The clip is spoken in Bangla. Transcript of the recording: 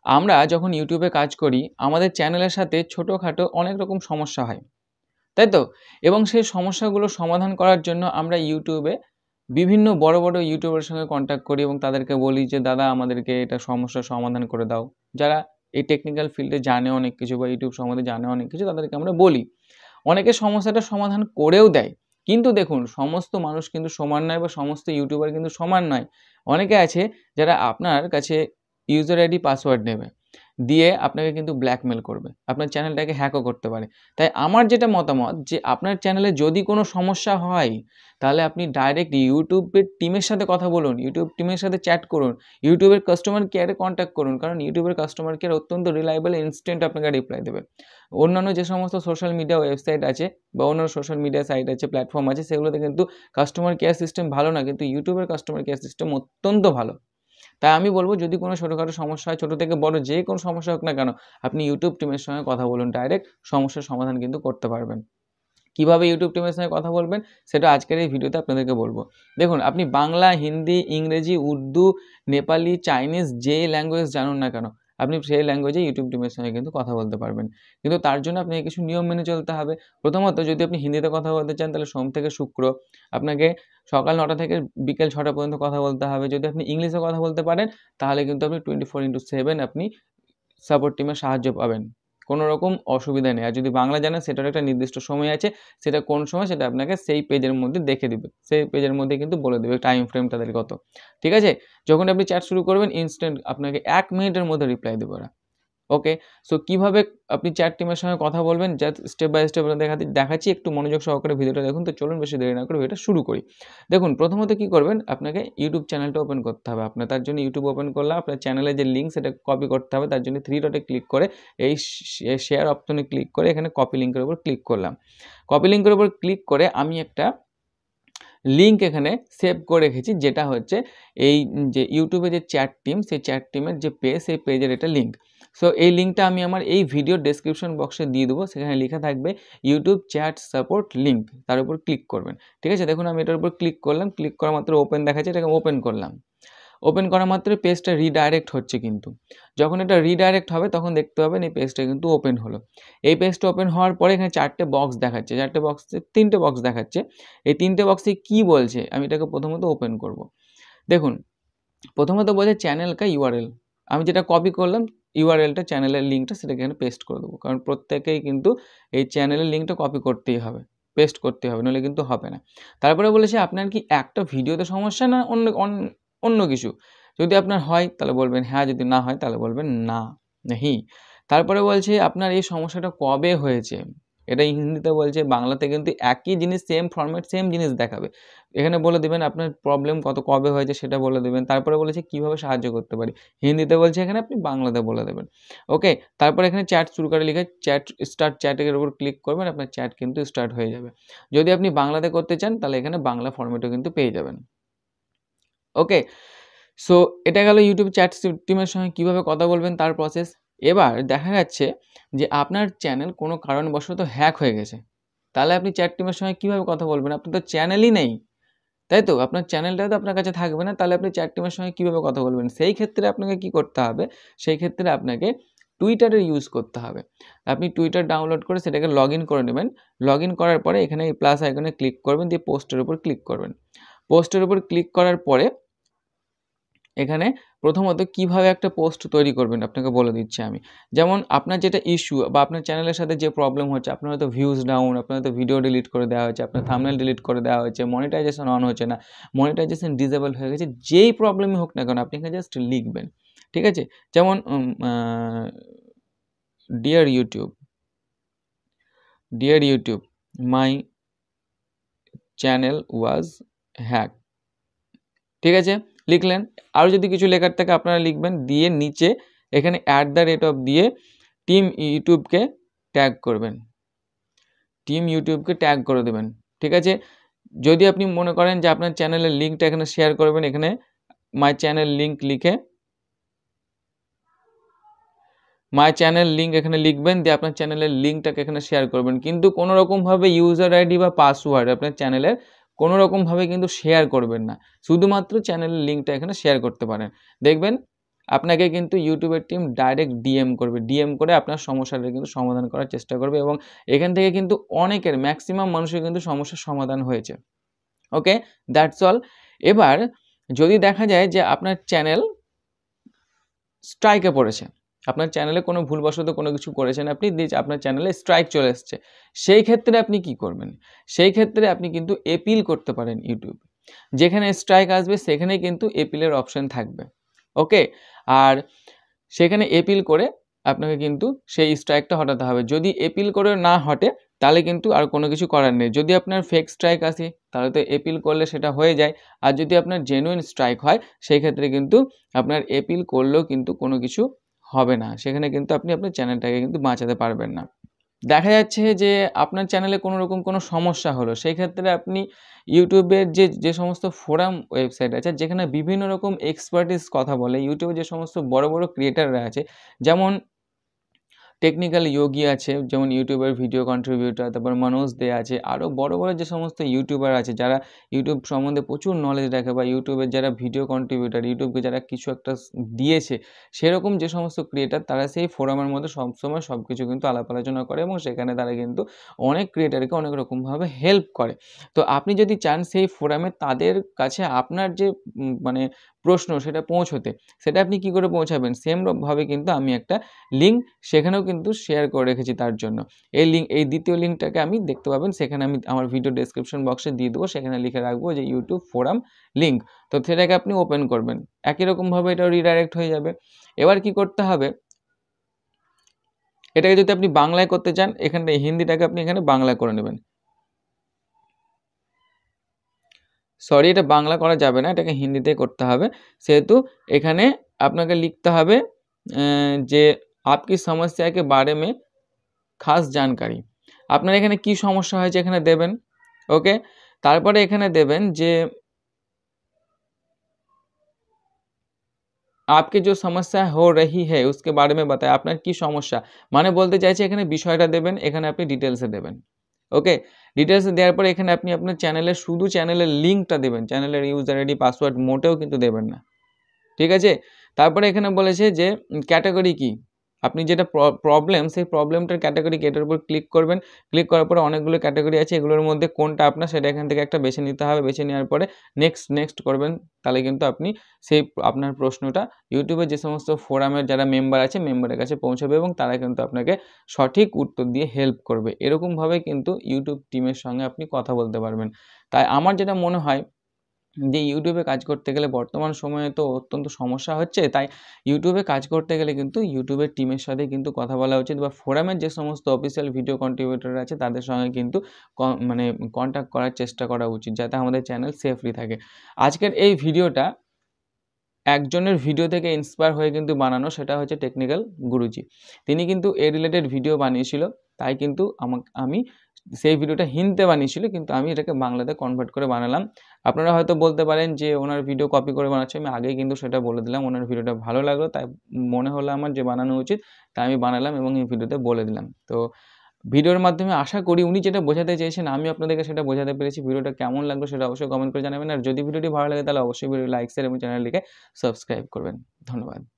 আমরা যখন ইউটিউবে কাজ করি আমাদের চ্যানেলের সাথে ছোটোখাটো অনেক রকম সমস্যা হয়, তাই তো? এবং সেই সমস্যাগুলো সমাধান করার জন্য আমরা ইউটিউবে বিভিন্ন বড় বড় ইউটিউবের সঙ্গে কন্ট্যাক্ট করি এবং তাদেরকে বলি যে দাদা আমাদেরকে এটা সমস্যার সমাধান করে দাও। যারা এই টেকনিক্যাল ফিল্ডে জানে অনেক কিছু বা ইউটিউব সম্বন্ধে জানে অনেক কিছু, তাদেরকে আমরা বলি। অনেকে সমস্যাটার সমাধান করেও দেয়। কিন্তু দেখুন, সমস্ত মানুষ কিন্তু সমান নয় বা সমস্ত ইউটিউবার কিন্তু সমান নয়। অনেকে আছে যারা আপনার কাছে ইউজার আইডি পাসওয়ার্ড নেবে, দিয়ে আপনাকে কিন্তু ব্ল্যাকমেল করবে, আপনার চ্যানেলটাকে হ্যাকও করতে পারে। তাই আমার যেটা মতামত যে আপনার চ্যানেলে যদি কোনো সমস্যা হয় তাহলে আপনি ডাইরেক্ট ইউটিউবের টিমের সাথে কথা বলুন, ইউটিউব টিমের সাথে চ্যাট করুন, ইউটিউবের কাস্টমার কেয়ারে কন্ট্যাক্ট করুন, কারণ ইউটিউবের কাস্টমার কেয়ার অত্যন্ত রিলায়েবল, ইনস্ট্যান্ট আপনাকে রিপ্লাই দেবে। অন্যান্য যে সমস্ত সোশ্যাল মিডিয়া ওয়েবসাইট আছে বা অন্যান্য সোশ্যাল মিডিয়া সাইট আছে, প্ল্যাটফর্ম আছে, সেগুলোতে কিন্তু কাস্টমার কেয়ার সিস্টেম ভালো না, কিন্তু ইউটিউবের কাস্টমার কেয়ার সিস্টেম অত্যন্ত ভালো। তাই আমি বলবো, যদি কোনো ছোটোখাটো সমস্যা হয়, ছোটো থেকে বড় যে কোনো সমস্যা হোক না কেন, আপনি ইউটিউব টিমের সঙ্গে কথা বলুন, ডাইরেক্ট সমস্যার সমাধান কিন্তু করতে পারবেন। কীভাবে ইউটিউব টিমের সঙ্গে কথা বলবেন সেটা আজকের এই ভিডিওতে আপনাদেরকে বলবো। দেখুন, আপনি বাংলা, হিন্দি, ইংরেজি, উর্দু, নেপালি, চাইনিজ যে ল্যাঙ্গুয়েজ জানুন না কেন, আপনি সেই ল্যাঙ্গুয়েজে ইউটিউব টিমের সঙ্গে কিন্তু কথা বলতে পারবেন। কিন্তু তার জন্য আপনাকে কিছু নিয়ম মেনে চলতে হবে। প্রথমত, যদি আপনি হিন্দিতে কথা বলতে চান তাহলে সোম থেকে শুক্র আপনাকে সকাল 9টা থেকে বিকেল 6টা পর্যন্ত কথা বলতে হবে। যদি আপনি ইংলিশে কথা বলতে পারেন তাহলে কিন্তু আপনি 24/7 আপনি সাপোর্ট টিমের সাহায্য পাবেন, কোনো রকম অসুবিধা নেই। আর যদি বাংলা জানেন সেটার একটা নির্দিষ্ট সময় আছে, সেটা কোন সময় সেটা আপনাকে সেই পেজের মধ্যে দেখে দিবে, সেই পেজের মধ্যে কিন্তু বলে দেবে টাইম ফ্রেম তাদের কত। ঠিক আছে? যখন আপনি চ্যাট শুরু করবেন ইনস্ট্যান্ট আপনাকে 1 মিনিটের মধ্যে রিপ্লাই দেবে ওরা। ওকে, সো কীভাবে আপনি চ্যাট টিমের সঙ্গে কথা বলবেন জাস্ট স্টেপ বাই স্টেপ দেখাচ্ছি, একটু মনোযোগ সহকারে ভিডিওটা দেখুন। তো চলুন বেশি দেরি না করে ভিডিওটা শুরু করি। দেখুন, প্রথমত কী করবেন, আপনাকে ইউটিউব চ্যানেলটা ওপেন করতে হবে। আপনার তার জন্য ইউটিউব ওপেন করলে আপনার চ্যানেলের যে লিঙ্ক সেটা কপি করতে হবে। তার জন্য 3 ডটে ক্লিক করে এই শেয়ার অপশনে ক্লিক করে এখানে কপি লিঙ্কের উপর ক্লিক করলাম। কপি লিঙ্কের উপর ক্লিক করে আমি একটা লিঙ্ক এখানে সেভ করে রেখেছি, যেটা হচ্ছে এই যে ইউটিউবে যে চ্যাট টিম, সেই চ্যাট টিমের যে পেজ, সেই পেজের এটা লিঙ্ক। সো এই লিঙ্কটা আমি আমার এই ভিডিওর ডেসক্রিপশন বক্সে দিয়ে দেবো, সেখানে লেখা থাকবে ইউটিউব চ্যাট সাপোর্ট লিঙ্ক, তার উপর ক্লিক করবেন। ঠিক আছে? দেখুন, আমি এটার উপর ক্লিক করলাম, ক্লিক করা মাত্র ওপেন দেখাচ্ছে, এটাকে ওপেন করলাম। ওপেন করা মাত্রই পেজটা রিডাইরেক্ট হচ্ছে, কিন্তু যখন এটা রিডাইরেক্ট হবে তখন দেখতে পাবেন এই পেজটা কিন্তু ওপেন হলো। এই পেজটা ওপেন হওয়ার পরে এখানে 4টে বক্স দেখাচ্ছে, 4টে বক্সে 3টে বক্স দেখাচ্ছে। এই 3টে বক্সে কী বলছে আমি এটাকে প্রথমত ওপেন করব। দেখুন, প্রথমত বলছে চ্যানেল কা ইউআরএল। আমি যেটা কপি করলাম ইউআরএলটা, চ্যানেলের লিঙ্কটা, সেটাকে এখানে পেস্ট করে দেবো, কারণ প্রত্যেকেই কিন্তু এই চ্যানেলের লিঙ্কটা কপি করতেই হবে, পেস্ট করতে হবে, নাহলে কিন্তু হবে না। তারপরে বলেছে আপনার কি একটা ভিডিওতে সমস্যা না অন্য কিছু। যদি আপনার হয় তাহলে বলবেন হ্যাঁ, যদি না হয় তাহলে বলবেন না, নেহি। তারপরে বলছে আপনার এই সমস্যাটা কবে হয়েছে, এটা হিন্দিতে বলছে, বাংলাতে কিন্তু একই জিনিস, সেম ফরম্যাট, সেম জিনিস দেখাবে। এখানে বলে দেবেন আপনার প্রবলেম কবে হয়েছে সেটা বলে দেবেন। তারপরে বলেছে কীভাবে সাহায্য করতে পারি, হিন্দিতে বলছে, এখানে আপনি বাংলাতে বলে দেবেন। ওকে, তারপরে এখানে চ্যাট শুরু করে লিখে চ্যাট স্টার্ট, চ্যাটের উপর ক্লিক করবেন, আপনার চ্যাট কিন্তু স্টার্ট হয়ে যাবে। যদি আপনি বাংলাতে করতে চান তাহলে এখানে বাংলা ফরম্যাটও কিন্তু পেয়ে যাবেন। ওকে, সো এটা গেল ইউটিউব চ্যাট টিমের সঙ্গে কীভাবে কথা বলবেন তার প্রসেস। এবার দেখা যাচ্ছে যে আপনার চ্যানেল কোনো কারণবশত হ্যাক হয়ে গেছে, তাহলে আপনি চ্যাট টিমের সঙ্গে কীভাবে কথা বলবেন? আপনার তো চ্যানেলই নেই, তাই তো? আপনার চ্যানেলটাও তো আপনার কাছে থাকবে না, তাহলে আপনি চ্যাট টিমের সঙ্গে কীভাবে কথা বলবেন? সেই ক্ষেত্রে আপনাকে কী করতে হবে? সেই ক্ষেত্রে আপনাকে টুইটারের ইউজ করতে হবে। আপনি টুইটার ডাউনলোড করে সেটাকে লগ ইন করে নেবেন। লগ ইন করার পরে এখানে এই প্লাস আইকনে ক্লিক করবেন, দিয়ে পোস্টের উপর ক্লিক করবেন। পোস্টের উপর ক্লিক করার পরে এখানে প্রথমত কীভাবে একটা পোস্ট তৈরি করবেন আপনাকে বলে দিচ্ছি আমি। যেমন আপনার যেটা ইস্যু বা আপনার চ্যানেলের সাথে যে প্রবলেম হচ্ছে, আপনার হয়তো ভিউজ ডাউন, আপনার হয়তো ভিডিও ডিলিট করে দেওয়া হয়েছে, আপনার থাম্বনেল ডিলিট করে দেওয়া হয়েছে, মনিটাইজেশন অন হচ্ছে না, মনিটাইজেশন ডিসেবল হয়ে গেছে, যেই প্রবলেমই হোক না কেন আপনি এখানে জাস্ট লিখবেন। ঠিক আছে? যেমন deer YouTube my channel was hack. ঠিক আছে? লিখলেন। আরও যদি কিছু লেখার থাকে আপনারা লিখবেন, দিয়ে নিচে এখানে @ দিয়ে টিম ইউটিউবকে ট্যাগ করবেন, টিম ইউটিউবকে ট্যাগ করে দেবেন। ঠিক আছে? যদি আপনি মনে করেন যে আপনার চ্যানেলের লিঙ্কটা এখানে শেয়ার করবেন, এখানে মাই চ্যানেল লিঙ্ক লিখে মাই চ্যানেল লিঙ্ক এখানে লিখবেন, দিয়ে আপনার চ্যানেলের লিঙ্কটাকে এখানে শেয়ার করবেন। কিন্তু কোনো রকমভাবে ইউজার আইডি বা পাসওয়ার্ড আপনার চ্যানেলের কোনো রকমভাবে কিন্তু শেয়ার করবেন না, শুধুমাত্র চ্যানেলের লিঙ্কটা এখানে শেয়ার করতে পারেন। দেখবেন আপনাকে কিন্তু ইউটিউবের টিম ডাইরেক্ট ডিএম করবে। ডিএম করে আপনার সমস্যাটা কিন্তু সমাধান করার চেষ্টা করবে এবং এখান থেকে কিন্তু অনেকের ম্যাক্সিমাম মানুষের কিন্তু সমস্যার সমাধান হয়েছে। ওকে? That's all. এবার যদি দেখা যায় যে আপনার চ্যানেল স্ট্রাইকে পড়েছে। আপনার চ্যানেলে কোনো ভুলবশত কোনো কিছু করেছেন আপনি, আপনার চ্যানেলে স্ট্রাইক চলে এসছে। সেই ক্ষেত্রে আপনি কি করবেন? সেই ক্ষেত্রে আপনি কিন্তু এপিল করতে পারেন ইউটিউবে। যেখানে স্ট্রাইক আসবে সেখানেই কিন্তু এপিলের অপশন থাকবে। ওকে? আর সেখানে এপিল করে আপনাকে কিন্তু সেই স্ট্রাইকটা হটাতে হবে। যদি এপিল করে না হটে তাহলে কিন্তু আর কোনো কিছু করার নেই। যদি আপনার ফেক স্ট্রাইক আসে তাহলে তো এপিল করলে সেটা হয়ে যায়। আর যদি আপনার জেনুইন স্ট্রাইক হয় সেই ক্ষেত্রে কিন্তু আপনার এপিল করলেও কিন্তু কোনো কিছু হবে না। সেখানে কিন্তু আপনি আপনার চ্যানেলটাকে কিন্তু বাঁচাতে পারবেন না। দেখা যাচ্ছে যে আপনার চ্যানেলে কোনো রকম কোনো সমস্যা হলো, সেই ক্ষেত্রে আপনি ইউটিউবের যে সমস্ত ফোরাম ওয়েবসাইট আছে যেখানে বিভিন্ন রকম এক্সপার্টিস কথা বলে, ইউটিউবে যে সমস্ত বড় বড় ক্রিয়েটাররা আছে, যেমন টেকনিক্যাল যোগী আছে, যেমন ইউটিউবের ভিডিও কন্ট্রিবিউটর, তারপর মনোজ দে আছে, আরও বড় বড় যে সমস্ত ইউটিউবার আছে যারা ইউটিউব সম্বন্ধে প্রচুর নলেজ রাখে, বা ইউটিউবের যারা ভিডিও কন্ট্রিবিউটর, ইউটিউবকে যারা কিছু একটা দিয়েছে, সেরকম যে সমস্ত ক্রিয়েটার তারা সেই ফোরামের মধ্যে সবসময় সব কিছু কিন্তু আলাপ আলোচনা করে এবং সেখানে তারা কিন্তু অনেক ক্রিয়েটারকে অনেক রকমভাবে হেল্প করে। তো আপনি যদি চান সেই ফোরামে তাদের কাছে আপনার যে মানে প্রশ্ন সেটা পৌঁছতে, সেটা আপনি কি করে পৌঁছাবেন? সেমভাবে কিন্তু আমি একটা লিঙ্ক সেখানেও কিন্তু শেয়ার করে রেখেছি তার জন্য। এই দ্বিতীয় লিঙ্কটাকে আমি দেখতে পাবেন, সেখানে আমি আমার ভিডিও ডেসক্রিপশন বক্সে দিয়ে দেবো, সেখানে লিখে রাখবো যে ইউটিউব ফোরাম লিঙ্ক। তো সেটাকে আপনি ওপেন করবেন, একই রকমভাবে এটাও রিডাইরেক্ট হয়ে যাবে। এবার কি করতে হবে, এটাকে যদি আপনি বাংলায় করতে চান, এখানে হিন্দিটাকে আপনি এখানে বাংলা করে নেবেন। সরি, এটা বাংলা করা যাবে না, এটাকে হিন্দিতে করতে হবে। সেহেতু এখানে আপনাকে লিখতে হবে যে আপকি সমস্যা কে বারে মে খাস জানকারি। আপনার এখানে কি সমস্যা হয়েছে এখানে দেবেন। ওকে? তারপরে এখানে দেবেন যে आपकी जो समस्या हो रही है उसके बारे में बताएं। আপনার কি সমস্যা, মানে বলতে চাইছে এখানে বিষয়টা দেবেন, এখানে আপনি ডিটেলসে দেবেন। ওকে? ডিটেলসে দেওয়ার পরে এখানে আপনি আপনার চ্যানেলের শুধু চ্যানেলের লিঙ্কটা দেবেন, চ্যানেলের ইউজার আইডি পাসওয়ার্ড মোটেও কিন্তু দেবেন না। ঠিক আছে? তারপরে এখানে বলেছে যে ক্যাটাগরি কি? আপনি যেটা প্রবলেম, সেই প্রবলেমটার ক্যাটাগরি কি, এটার উপর ক্লিক করবেন। ক্লিক করার পরে অনেকগুলো ক্যাটাগরি আছে, এগুলোর মধ্যে কোনটা আপনার সেটা এখান থেকে একটা বেছে নিতে হবে। বেছে নেওয়ার পরে নেক্সট করবেন। তাহলে কিন্তু আপনি সেই আপনার প্রশ্নটা ইউটিউবের যে সমস্ত ফোরামের যারা মেম্বার আছে, মেম্বারের কাছে পৌঁছাবে এবং তারা কিন্তু আপনাকে সঠিক উত্তর দিয়ে হেল্প করবে। এরকমভাবে কিন্তু ইউটিউব টিমের সঙ্গে আপনি কথা বলতে পারবেন। তাই আমার যেটা মনে হয় যে ইউটিউবে কাজ করতে গেলে বর্তমান সময়ে তো অত্যন্ত সমস্যা হচ্ছে, তাই ইউটিউবে কাজ করতে গেলে কিন্তু ইউটিউবের টিমের সাথে কিন্তু কথা বলা উচিত, বা ফোরামের যে সমস্ত অফিসিয়াল ভিডিও কন্ট্রিবিউটর আছে তাদের সঙ্গে কিন্তু মানে কন্ট্যাক্ট করার চেষ্টা করা উচিত, যাতে আমাদের চ্যানেল সেফলি থাকে। আজকের এই ভিডিওটা একজনের ভিডিও থেকে ইন্সপায়ার হয়ে কিন্তু বানানো, সেটা হচ্ছে টেকনিক্যাল গুরুজি। তিনি কিন্তু এই রিলেটেড ভিডিও বানিয়েছিল, তাই কিন্তু আমি সেই ভিডিওটা হিন্দিতে বানিয়েছিল, কিন্তু আমি এটাকে বাংলাতে কনভার্ট করে বানালাম। আপনারা হয়তো বলতে পারেন যে ওনার ভিডিও কপি করে বানাচ্ছে, আমি আগেই কিন্তু সেটা বলে দিলাম। ওনার ভিডিওটা ভালো লাগলো, তাই মনে হলো আমার যে বানানো উচিত, তাই আমি বানালাম এবং এই ভিডিওতে বলে দিলাম। তো ভিডিওর মাধ্যমে আশা করি উনি যেটা বোঝাতে চেয়েছেন আমি আপনাদেরকে সেটা বোঝাতে পেরেছি। ভিডিওটা কেমন লাগলো সেটা অবশ্যই কমেন্ট করে জানাবেন। আর যদি ভিডিওটি ভালো লাগে তাহলে অবশ্যই ভিডিও লাইক, শেয়ার এবং চ্যানেলটিকে সাবস্ক্রাইব করবেন। ধন্যবাদ।